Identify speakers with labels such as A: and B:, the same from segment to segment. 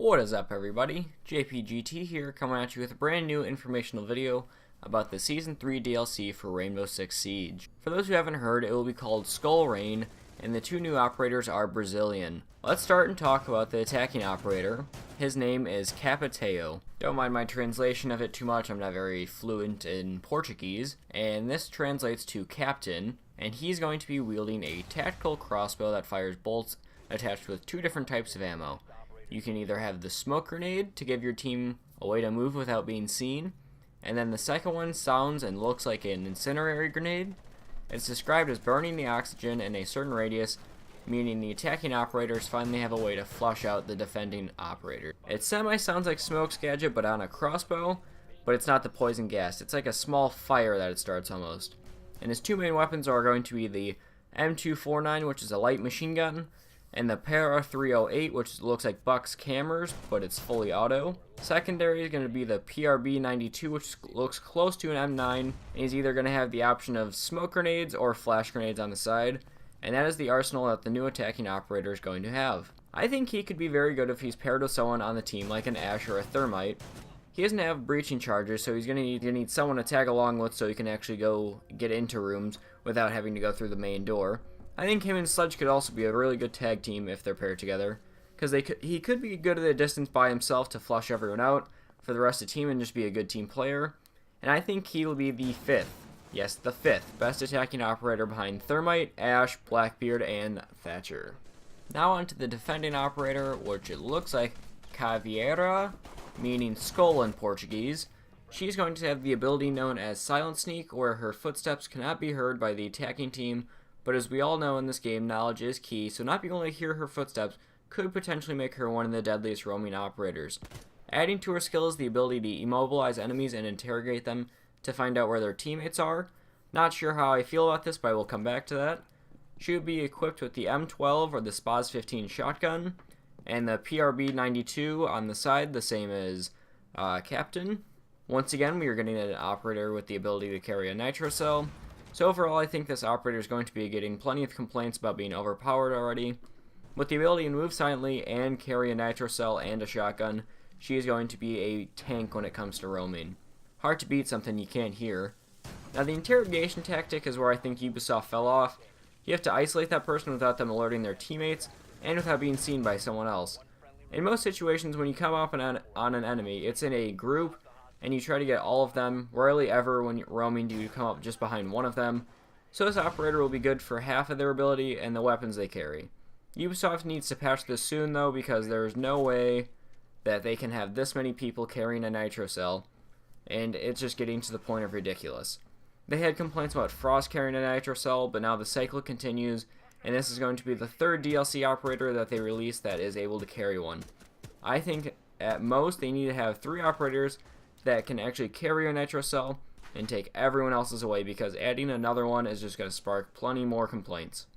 A: What is up, everybody? JPGT here, coming at you with a brand new informational video about the Season 3 DLC for Rainbow Six Siege. For those who haven't heard, it will be called Skull Rain, and the two new operators are Brazilian. Let's start and talk about the attacking operator. His name is Capitão. Don't mind my translation of it too much, I'm not very fluent in Portuguese. And this translates to captain, and he's going to be wielding a tactical crossbow that fires bolts attached with two different types of ammo. You can either have the smoke grenade to give your team a way to move without being seen, and then the second one sounds and looks like an incendiary grenade. It's described as burning the oxygen in a certain radius, meaning the attacking operators finally have a way to flush out the defending operator. It semi-sounds like Smoke's gadget, but on a crossbow, but it's not the poison gas. It's like a small fire that it starts almost. And his two main weapons are going to be the M249, which is a light machine gun, and the Para 308, which looks like Buck's cameras, but it's fully auto. Secondary is going to be the PRB 92, which looks close to an M9, and he's either going to have the option of smoke grenades or flash grenades on the side, and that is the arsenal that the new attacking operator is going to have. I think he could be very good if he's paired with someone on the team like an Ash or a Thermite. He doesn't have breaching charges, so he's going to need someone to tag along with so he can actually go get into rooms without having to go through the main door. I think him and Sledge could also be a really good tag team if they're paired together, because he could be good at a distance by himself to flush everyone out for the rest of the team and just be a good team player. And I think he will be the fifth best attacking operator behind Thermite, Ash, Blackbeard, and Thatcher. Now on to the defending operator, which it looks like Caveira, meaning skull in Portuguese. She's going to have the ability known as Silent Sneak, where her footsteps cannot be heard by the attacking team. But as we all know in this game, knowledge is key, so not being able to hear her footsteps could potentially make her one of the deadliest roaming operators. Adding to her skill is the ability to immobilize enemies and interrogate them to find out where their teammates are. Not sure how I feel about this, but I will come back to that. She would be equipped with the M12 or the SPAS 15 shotgun, and the PRB 92 on the side, the same as Captain. Once again, we are getting an operator with the ability to carry a nitro cell. So overall, I think this operator is going to be getting plenty of complaints about being overpowered already. With the ability to move silently and carry a nitro cell and a shotgun, she is going to be a tank when it comes to roaming. Hard to beat something you can't hear. Now the interrogation tactic is where I think Ubisoft fell off. You have to isolate that person without them alerting their teammates and without being seen by someone else. In most situations, when you come up on an enemy, it's in a group, and you try to get all of them. Rarely ever when you're roaming do you come up just behind one of them. So this operator will be good for half of their ability and the weapons they carry. Ubisoft needs to patch this soon though, because there's no way that they can have this many people carrying a nitro cell, and it's just getting to the point of ridiculous. They had complaints about Frost carrying a nitro cell, but now the cycle continues, and this is going to be the third DLC operator that they released that is able to carry one. I think at most they need to have 3 operators that can actually carry a nitro cell and take everyone else's away, because adding another one is just going to spark plenty more complaints.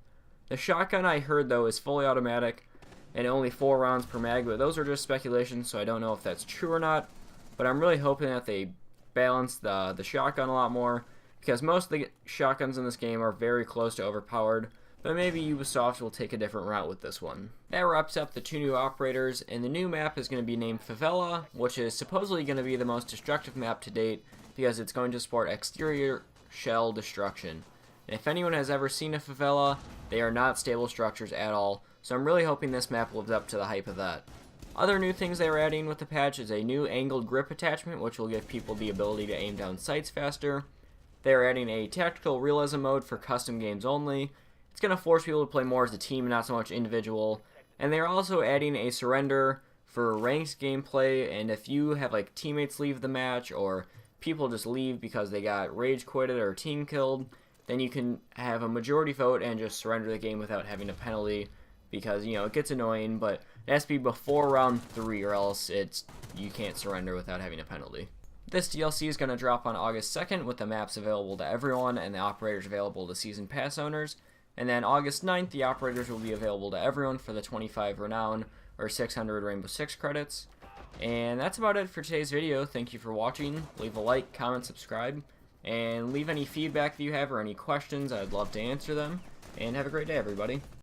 A: The shotgun I heard though is fully automatic and only 4 rounds per mag, but those are just speculations, so I don't know if that's true or not. But I'm really hoping that they balance the shotgun a lot more, because most of the shotguns in this game are very close to overpowered. But maybe Ubisoft will take a different route with this one. That wraps up the 2 new operators, and the new map is going to be named Favela, which is supposedly going to be the most destructive map to date, because it's going to support exterior shell destruction. And if anyone has ever seen a favela, they are not stable structures at all, so I'm really hoping this map lives up to the hype of that. Other new things they are adding with the patch is a new angled grip attachment, which will give people the ability to aim down sights faster. They are adding a tactical realism mode for custom games only. It's going to force people to play more as a team and not so much individual. And they're also adding a surrender for ranked gameplay, and if you have like teammates leave the match or people just leave because they got rage quitted or team killed, then you can have a majority vote and just surrender the game without having a penalty, because it gets annoying, but it has to be before round 3 or else you can't surrender without having a penalty. This DLC is going to drop on August 2nd with the maps available to everyone and the operators available to Season Pass owners. And then August 9th, the operators will be available to everyone for the 25 Renown or 600 Rainbow Six credits. And that's about it for today's video. Thank you for watching. Leave a like, comment, subscribe, and leave any feedback that you have or any questions. I'd love to answer them. And have a great day, everybody.